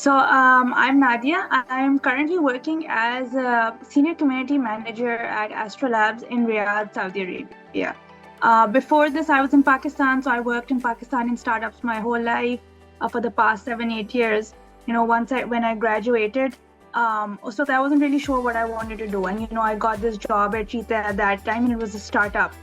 I'm Nadia. I'm currently working as a senior community manager at Astro Labs in Riyadh, Saudi Arabia. Before this, I was in Pakistan, so I worked in Pakistan in startups my whole life for the past 7, 8 years. When I graduated, so I wasn't really sure what I wanted to do, and I got this job at Cheetah at that time, and it was a startup.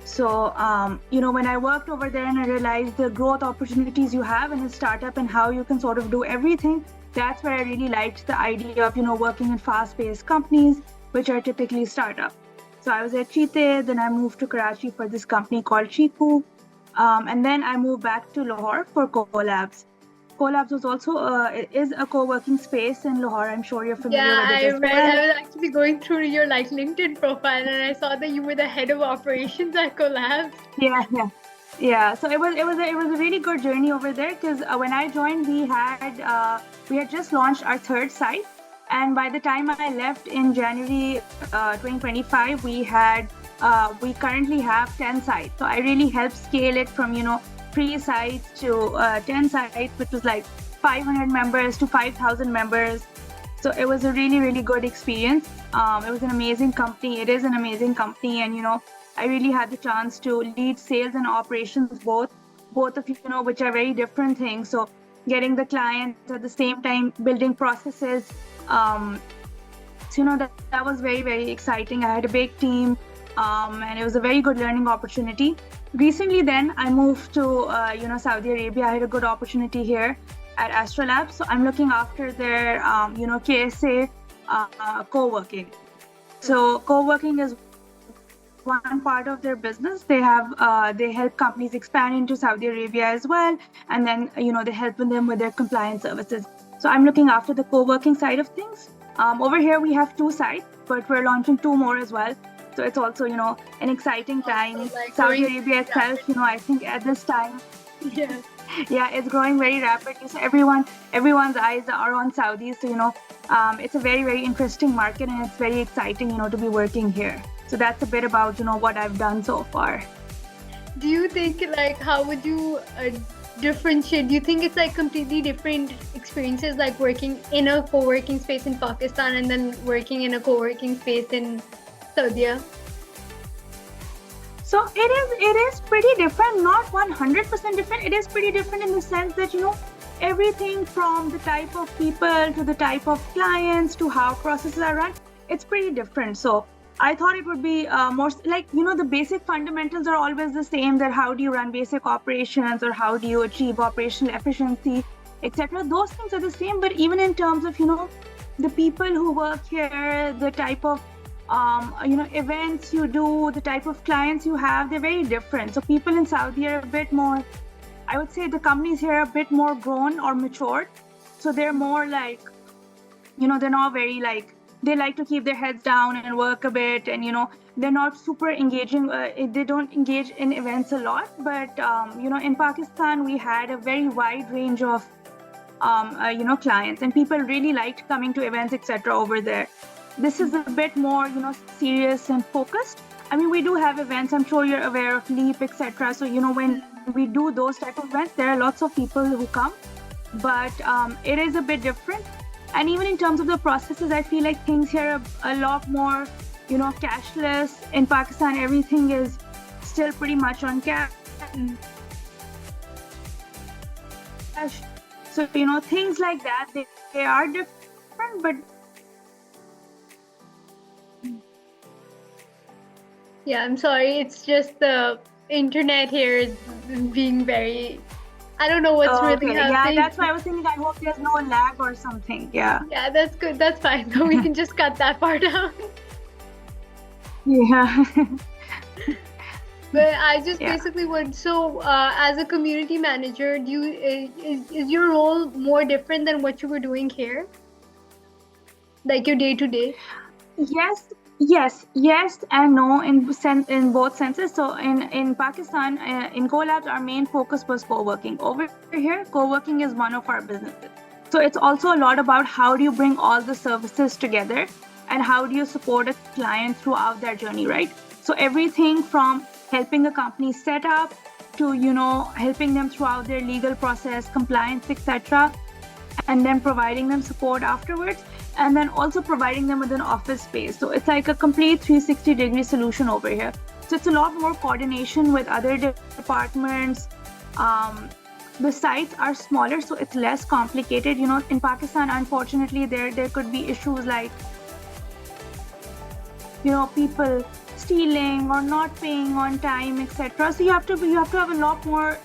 When I worked over there and I realized the growth opportunities you have in a startup and how you can sort of do everything, that's where I really liked the idea of, working in fast-paced companies, which are typically startup. So I was at Cheetah, then I moved to Karachi for this company called Chiku, and then I moved back to Lahore for Colabs. Colabs was also is a co-working space in Lahore. I'm sure you're familiar with it as well. I was actually going through your LinkedIn profile, and I saw that you were the head of operations at Collabs. Yeah. So it was a really good journey over there because when I joined, we had just launched our third site, and by the time I left in January 2025, we currently have 10 sites. So I really helped scale it from 3 sites to 10 sites, which was like 500 members to 5,000 members. So it was a really, really good experience. It was an amazing company. It is an amazing company. And, I really had the chance to lead sales and operations, both of which are very different things. So getting the clients at the same time, building processes. That was very, very exciting. I had a big team, and it was a very good learning opportunity. Recently, then I moved to Saudi Arabia. I had a good opportunity here at Astrolabs. So I'm looking after their KSA co-working. So co-working is one part of their business. They help companies expand into Saudi Arabia as well, and then they help them with their compliance services. So I'm looking after the co-working side of things. Over here we have 2 sites, but we're launching 2 more as well. So it's also an exciting time. Saudi Arabia itself, I think at this time, it's growing very rapidly. So everyone's eyes are on Saudi. So it's a very, very interesting market, and it's very exciting to be working here. So that's a bit about what I've done so far. Do you think how would you differentiate? Do you think it's completely different experiences, like working in a co-working space in Pakistan and then working in a co-working space in Saudi? So it is pretty different, not 100% different. It is pretty different in the sense that everything from the type of people to the type of clients to how processes are run, it's pretty different. So I thought it would be more the basic fundamentals are always the same, that how do you run basic operations or how do you achieve operational efficiency, etc. Those things are the same, but even in terms of the people who work here, the type of events you do, the type of clients you have, they're very different. So people in Saudi are a bit more, I would say the companies here are a bit more grown or matured. So they're more they're not very they like to keep their heads down and work a bit, and they're not super engaging. They don't engage in events a lot, but in Pakistan we had a very wide range of clients, and people really liked coming to events, etc. over there. This is a bit more serious and focused. I mean, we do have events, I'm sure you're aware of Leap, etc. So when we do those type of events, there are lots of people who come, but it is a bit different. And even in terms of the processes, I feel like things here are a lot more, cashless. In Pakistan, everything is still pretty much on cash. So, things like that, they are different, but... Yeah, I'm sorry. It's just the internet here is being very... I don't know what's really happening. Yeah, that's why I was thinking, I hope there's no lag or something. Yeah, that's good. That's fine. So we can just cut that part out. Yeah. But I just basically would. So, as a community manager, is your role more different than what you were doing here? Like your day to day? Yes and no in both senses. So in Pakistan, in Colabs, our main focus was co-working. Over here, co-working is one of our businesses. So it's also a lot about how do you bring all the services together and how do you support a client throughout their journey, right? So everything from helping a company set up to helping them throughout their legal process, compliance, etc. and then providing them support afterwards, and then also providing them with an office space. So it's like a complete 360-degree solution over here. So it's a lot more coordination with other departments. The sites are smaller, so it's less complicated. In Pakistan, unfortunately, there could be issues like, people stealing or not paying on time, etc. So you have to have a lot more,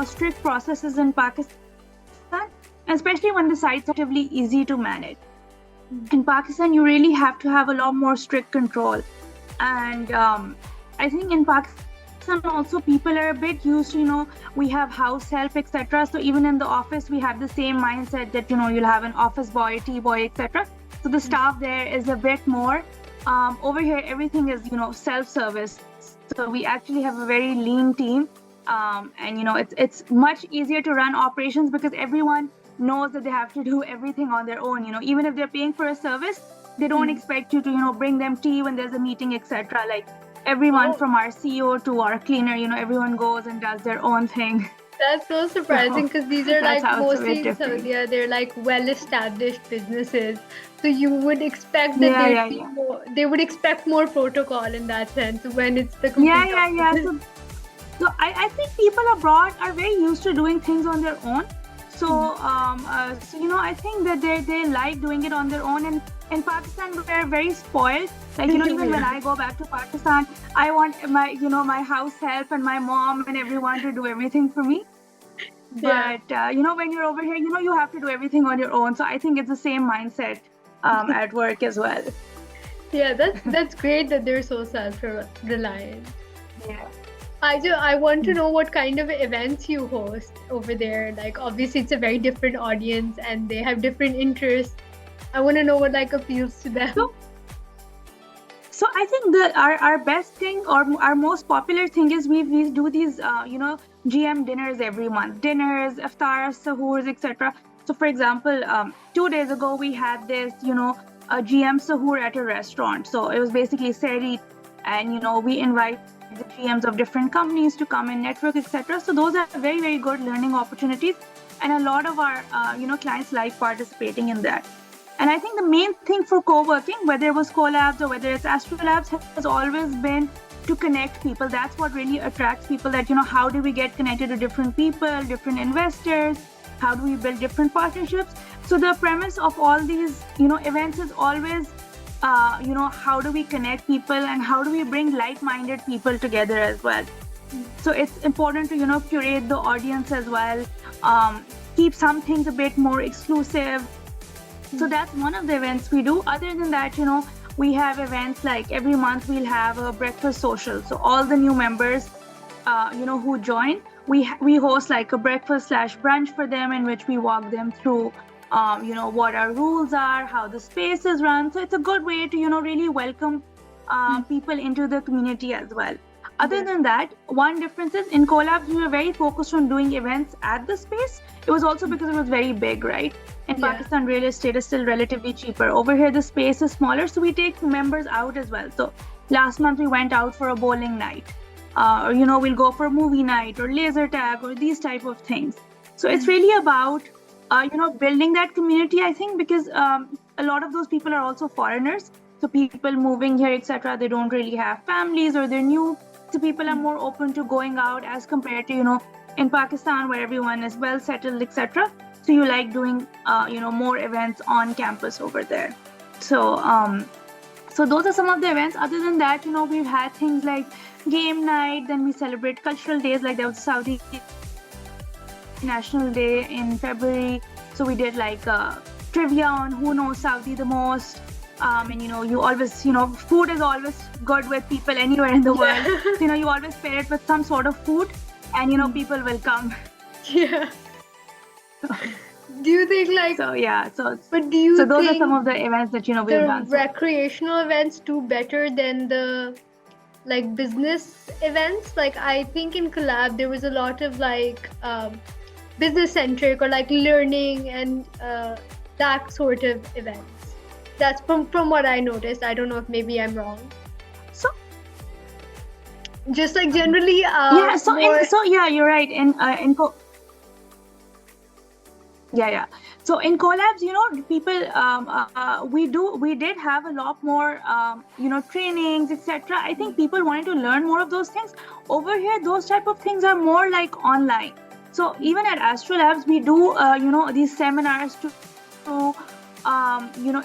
strict processes in Pakistan, especially when the sites are relatively easy to manage. In Pakistan, you really have to have a lot more strict control, and I think in Pakistan also people are a bit used to, we have house help, etc. So even in the office, we have the same mindset that you'll have an office boy, tea boy, etc. So the staff there is a bit more. Over here, everything is self-service. So we actually have a very lean team, and it's much easier to run operations because everyone knows that they have to do everything on their own. Even if they're paying for a service, they don't expect you to bring them tea when there's a meeting, etc. Like everyone from our CEO to our cleaner, everyone goes and does their own thing. That's so surprising because these are like that's how it's a mostly bit in different. Saudi, they're like well-established businesses. So you would expect that there'd be more, they would expect more protocol in that sense when it's the complete opposite. So I think people abroad are very used to doing things on their own. So I think that they like doing it on their own. And in Pakistan, we're very spoiled. Like even when I go back to Pakistan, I want my house help and my mom and everyone to do everything for me. But when you're over here, you have to do everything on your own. So I think it's the same mindset at work as well. Yeah, that's great that they're so self-reliant. Yeah. I want to know what kind of events you host over there. Like obviously it's a very different audience and they have different interests. I want to know what like appeals to them. So I think our best thing or our most popular thing is we do these GM dinners every month. Dinners, iftars, sahurs, etc. So for example, 2 days ago we had this a GM sahur at a restaurant. So it was basically sehri, and we invite the GMs of different companies to come and network, etc. So those are very, very good learning opportunities, and a lot of our clients like participating in that. And I think the main thing for co-working, whether it was Collabs or whether it's Astrolabs, has always been to connect people. That's what really attracts people, that how do we get connected to different people, different investors, how do we build different partnerships. So the premise of all these events is always how do we connect people and how do we bring like-minded people together as well. So it's important to curate the audience as well, keep some things a bit more exclusive. So that's one of the events we do. Other than that, we have events like every month we'll have a breakfast social. So all the new members who join, we host like a breakfast/brunch for them, in which we walk them through what our rules are, how the space is run. So it's a good way to really welcome people into the community as well. Other than that, one difference is in Collabs, we were very focused on doing events at the space. It was also because it was very big, right? In Pakistan, real estate is still relatively cheaper. Over here, the space is smaller, so we take members out as well. So last month, we went out for a bowling night. Or we'll go for a movie night or laser tag or these type of things. So it's really about building that community, I think, because a lot of those people are also foreigners. So people moving here, etc., they don't really have families or they're new. So people are more open to going out as compared to, in Pakistan, where everyone is well settled, etc. So you like doing, more events on campus over there. So those are some of the events. Other than that, we've had things like game night. Then we celebrate cultural days, like there was Saudi National Day in February. So we did like trivia on who knows Saudi the most. And you always, food is always good with people anywhere in the world. So, you always pair it with some sort of food, and people will come. Yeah. Do you think like? So yeah. But do you? So those think are some of the events that we've done. The recreational events do better than the like business events? Like I think in Collab there was a lot of like business centric or like learning and that sort of events. That's from what I noticed. I don't know if maybe I'm wrong. So just like generally you're right. Yeah. So in collabs, people, we did have a lot more, trainings, etc. I think people wanted to learn more of those things. Over here, those type of things are more like online. So even at Astro Labs, we do, these seminars to,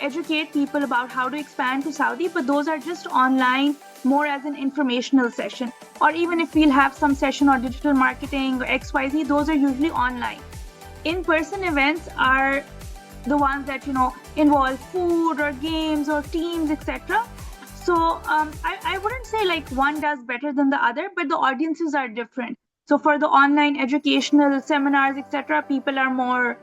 educate people about how to expand to Saudi, but those are just online, more as an informational session. Or even if we'll have some session on digital marketing or XYZ, those are usually online. In-person events are the ones that involve food or games or teams, etc. So I wouldn't say like one does better than the other, but the audiences are different. So for the online educational seminars, etc., people are more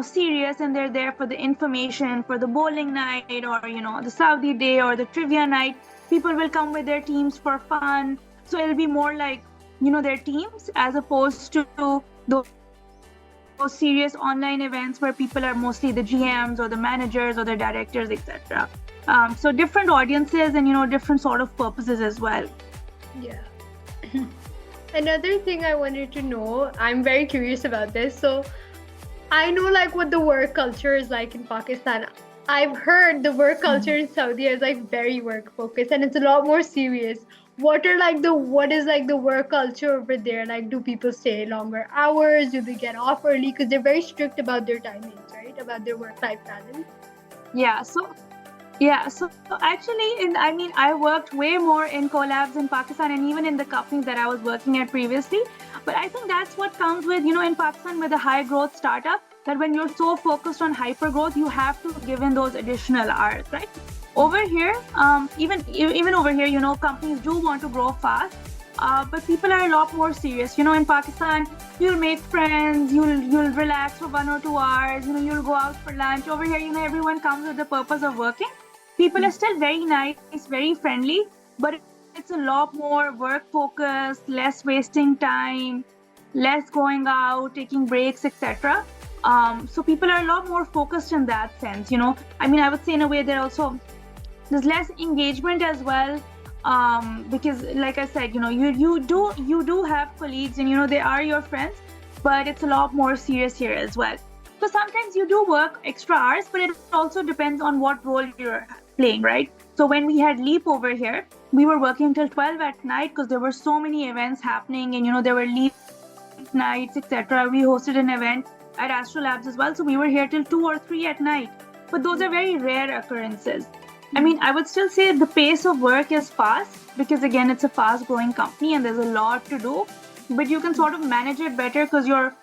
serious, and they're there for the information, for the bowling night, or the Saudi day or the trivia night. People will come with their teams for fun, so it'll be more like their teams, as opposed to those serious online events where people are mostly the GMs or the managers or the directors, etc. So different audiences and different sort of purposes as well. Yeah. Another thing I wanted to know, I'm very curious about this. So I know like what the work culture is like in Pakistan. I've heard the work culture in Saudi is like very work focused and it's a lot more serious. What is like the work culture over there? Like, do people stay longer hours? Do they get off early? Because they're very strict about their timings, right? About their work-life balance. Yeah. So actually, I worked way more in collabs in Pakistan and even in the companies that I was working at previously. But I think that's what comes with, in Pakistan with a high growth startup, that when you're so focused on hyper growth, you have to give in those additional hours, right? Over here, even over here, companies do want to grow fast, but people are a lot more serious. In Pakistan, you'll make friends, you'll relax for 1 or 2 hours, you'll go out for lunch. Over here, everyone comes with the purpose of working. People are still very nice, very friendly, but it's a lot more work focused, less wasting time, less going out, taking breaks, etc. So people are a lot more focused in that sense. I would say in a way there's less engagement as well, because like I said, you do have colleagues and they are your friends, but it's a lot more serious here as well. So sometimes you do work extra hours, but it also depends on what role you're playing, right? So when we had Leap over here, we were working till 12 at night because there were so many events happening, and there were Leap nights, etc. We hosted an event at Astro Labs as well, so we were here till 2 or 3 at night. But those are very rare occurrences. I would still say the pace of work is fast because, again, it's a fast-growing company and there's a lot to do. But you can sort of manage it better because you're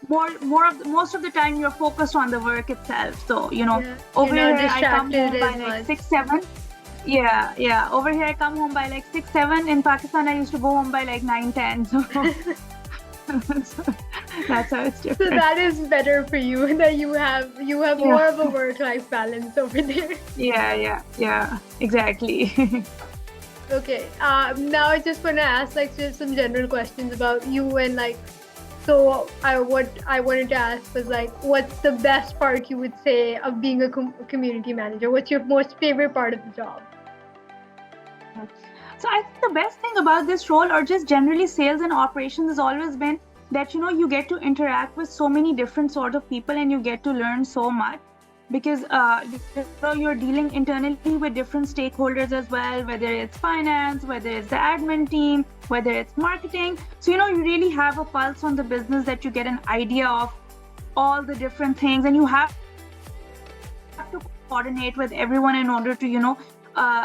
most of the time you're focused on the work itself. So over here I come home by like 6, 7. Yeah. Over here I come home by like 6, 7. In Pakistan I used to go home by like 9, 10. So that's how it's different. So that is better for you, that you have more of a work-life balance over there. Yeah, exactly. Okay. Now I just want to ask like just some general questions about you and like. So what I wanted to ask was like, what's the best part you would say of being a community manager? What's your most favorite part of the job? So I think the best thing about this role, or just generally sales and operations, has always been that you get to interact with so many different sort of people and you get to learn so much, because you're dealing internally with different stakeholders as well, whether it's finance, whether it's the admin team, whether it's marketing. So you really have a pulse on the business, that you get an idea of all the different things, and you have to coordinate with everyone in order to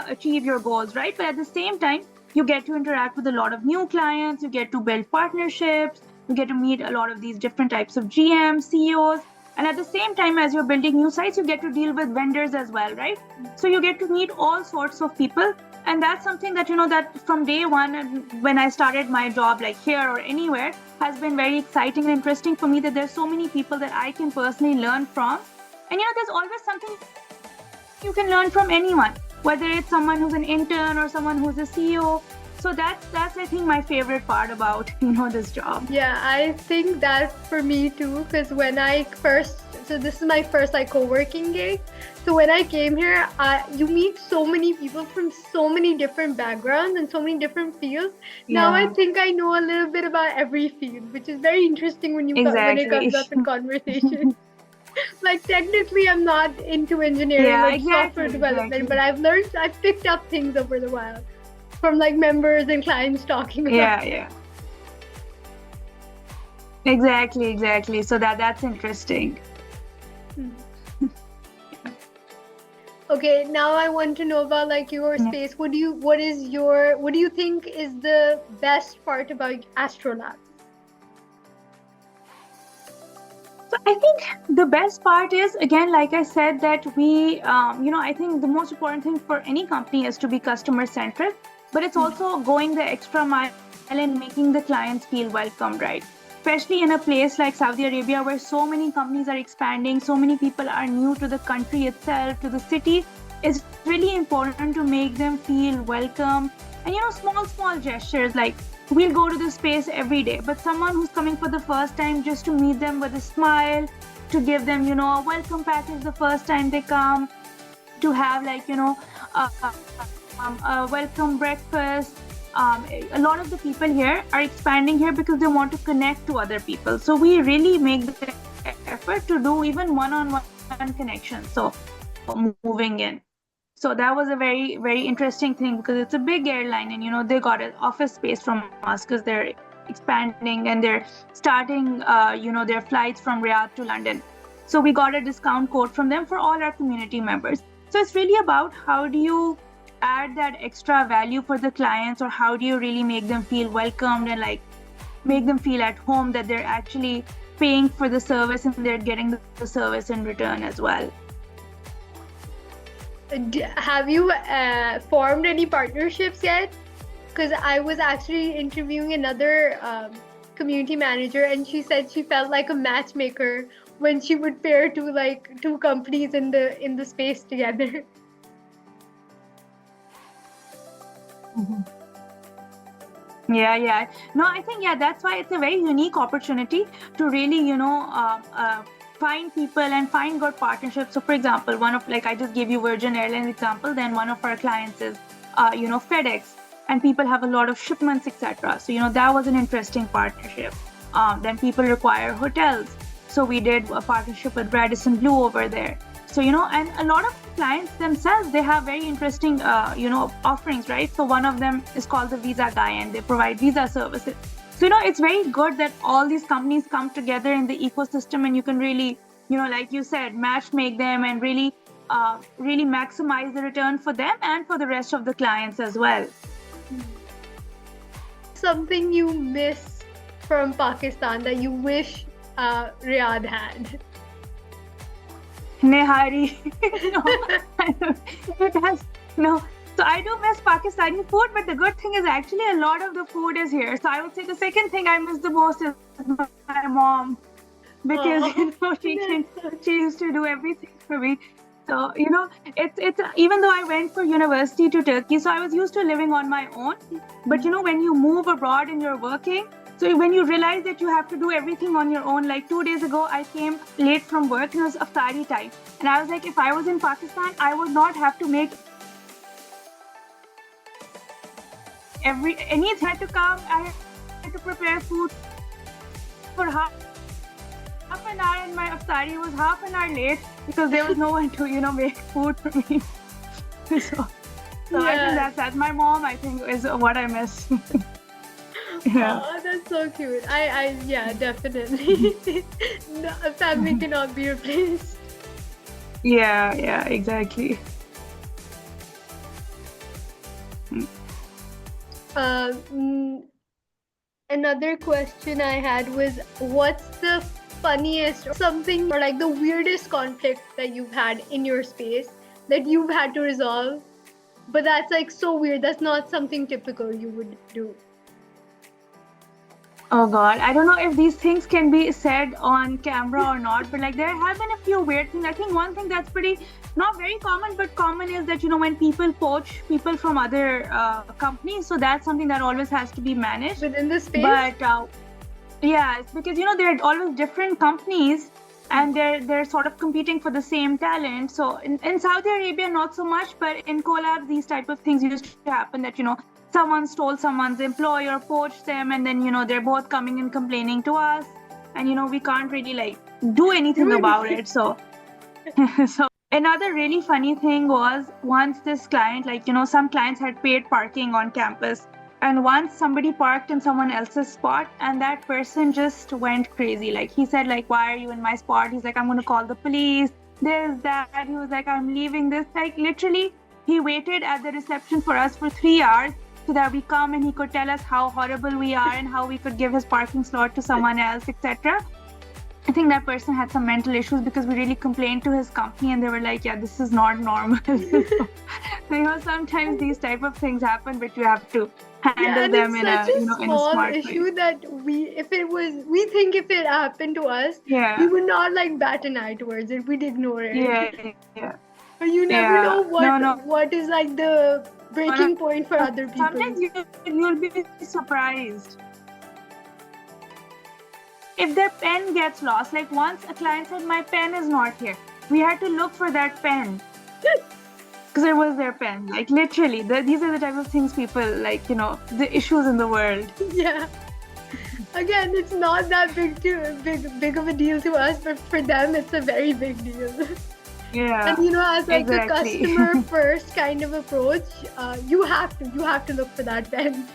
achieve your goals, right? But at the same time, you get to interact with a lot of new clients, you get to build partnerships, you get to meet a lot of these different types of GMs, CEOs. And at the same time, as you're building new sites, you get to deal with vendors as well, right? So you get to meet all sorts of people. And that's something that, that from day one, when I started my job, like here or anywhere, has been very exciting and interesting for me, that there's so many people that I can personally learn from. And, there's always something you can learn from anyone, whether it's someone who's an intern or someone who's a CEO. So that's I think my favorite part about this job. Yeah, I think that for me too, because when this is my first like co-working gig. So when I came here, you meet so many people from so many different backgrounds and so many different fields. Yeah. Now I think I know a little bit about every field, which is very interesting when it comes up in conversation. Like technically I'm not into engineering, Yeah, like exactly, software development, exactly. but I've picked up things over the while from like members and clients talking about Yeah, it. yeah. Exactly. So that's interesting. Hmm. Okay, now I want to know about like your Yeah. space. What do you think is the best part about Astrolabs? So I think the best part is, again, like I said, that I think the most important thing for any company is to be customer centric, but it's also going the extra mile and making the clients feel welcome, right? Especially in a place like Saudi Arabia where so many companies are expanding, so many people are new to the country itself, to the city. It's really important to make them feel welcome. And small gestures like we'll go to the space every day, but someone who's coming for the first time, just to meet them with a smile, to give them a welcome package the first time they come, to have a, a welcome breakfast. A lot of the people here are expanding here because they want to connect to other people, so we really make the effort to do even one-on-one connection, so moving in. So that was a very, very interesting thing because it's a big airline, and they got an office space from us because they're expanding and they're starting their flights from Riyadh to London. So we got a discount code from them for all our community members. So it's really about how do you add that extra value for the clients, or how do you really make them feel welcomed and like make them feel at home, that they're actually paying for the service and they're getting the service in return as well. Have you formed any partnerships yet? Because I was actually interviewing another community manager, and she said she felt like a matchmaker when she would pair two companies in the space together. Yeah. No, I think, that's why it's a very unique opportunity to really, find people and find good partnerships. So, for example, one of, like I just gave you Virgin Airlines example, then one of our clients is, FedEx, and people have a lot of shipments, etc. So, that was an interesting partnership. Then people require hotels. So we did a partnership with Radisson Blu over there. So, and a lot of clients themselves, they have very interesting, offerings, right? So one of them is called the Visa Guy, and they provide visa services. So, it's very good that all these companies come together in the ecosystem, and you can really, like you said, match make them and really, really maximize the return for them and for the rest of the clients as well. Something you miss from Pakistan that you wish Riyadh had? Nehari. No, it has no. So I do miss Pakistani food, but the good thing is actually a lot of the food is here. So I would say the second thing I miss the most is my mom, because she used to do everything for me. So it's even though I went for university to Turkey, so I was used to living on my own. But when you move abroad and you're working, so when you realize that you have to do everything on your own, like 2 days ago, I came late from work and it was iftari time. And I was like, if I was in Pakistan, I would not have to make anything had to come. I had to prepare food for half an hour, and my iftari was half an hour late because there was no one to, make food for me. So I think that's my mom, I think, is what I miss. Yeah. Oh, that's so cute. Yeah, definitely. No, a family cannot be replaced. Yeah, exactly. Another question I had was, what's the funniest or something, or like the weirdest conflict that you've had in your space that you've had to resolve, but that's like so weird, that's not something typical you would do? Oh God, I don't know if these things can be said on camera or not, but like there have been a few weird things. I think one thing that's pretty, not very common, but common is that, when people poach people from other companies, so that's something that always has to be managed. Within the space? But yeah, it's because, there are always different companies, and they're sort of competing for the same talent. So in Saudi Arabia, not so much, but in collabs, these type of things used to happen, that, someone stole someone's employee or poached them, and then, they're both coming and complaining to us, and, we can't really like do anything Do about anything. it. So so another really funny thing was once this client, like, some clients had paid parking on campus. And once somebody parked in someone else's spot, and that person just went crazy. Like, he said, like, why are you in my spot? He's like, I'm going to call the police. This, that. He was like, I'm leaving this. Like, literally, he waited at the reception for us for 3 hours so that we come and he could tell us how horrible we are and how we could give his parking slot to someone else, etc. I think that person had some mental issues because we really complained to his company and they were like, yeah, this is not normal. So, sometimes these type of things happen, but you have to handle and them it's in such a, a in a small smart issue way. that we think if it happened to us, we Yeah, would not like bat an eye towards it. We'd ignore it. yeah, yeah, But you never know yeah. No, what is like the breaking point for other people. sometimes you'll be surprised. If their pen gets lost, like once a client said, my pen is not here. We had to look for that pen. Because it was their pen. Like, literally, these are the type of things people, like, the issues in the world. Yeah. Again, it's not that big of a deal to us, but for them, it's a very big deal. Yeah. And as like exactly. a customer first kind of approach, you have to look for that pen.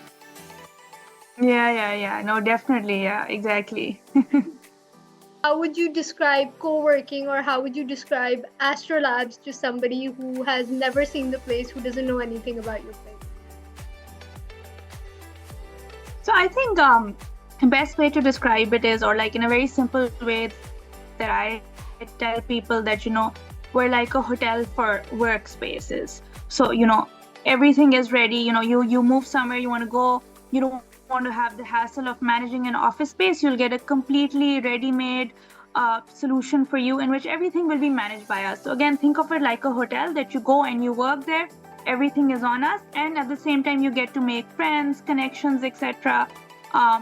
Yeah. No, definitely. Yeah, exactly. How would you describe co-working, or how would you describe Astrolabs to somebody who has never seen the place, who doesn't know anything about your place? So I think the best way to describe it is, or like in a very simple way that I tell people that, we're like a hotel for workspaces. So, everything is ready. You move somewhere, you want to go, you don't want to have the hassle of managing an office space. You'll get a completely ready-made solution for you in which everything will be managed by us. So again, think of it like a hotel that you go and you work there. Everything is on us, and at the same time you get to make friends, connections, etc.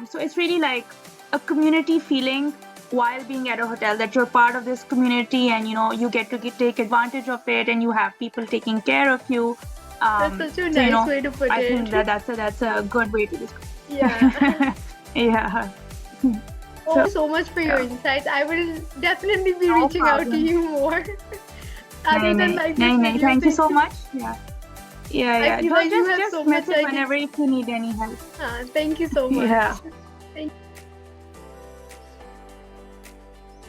So it's really like a community feeling while being at a hotel, that you're part of this community and you get to take advantage of it, and you have people taking care of you. That's such a nice way to put it. I think that's a good way to describe. Yeah. Yeah. Thank you so much for your insights. I will definitely be No reaching out to problem. you more. Other than like this No. video, Thank you so much. Yeah. I feel like you have Just so much message whenever if you need any help. Thank you so much. Yeah.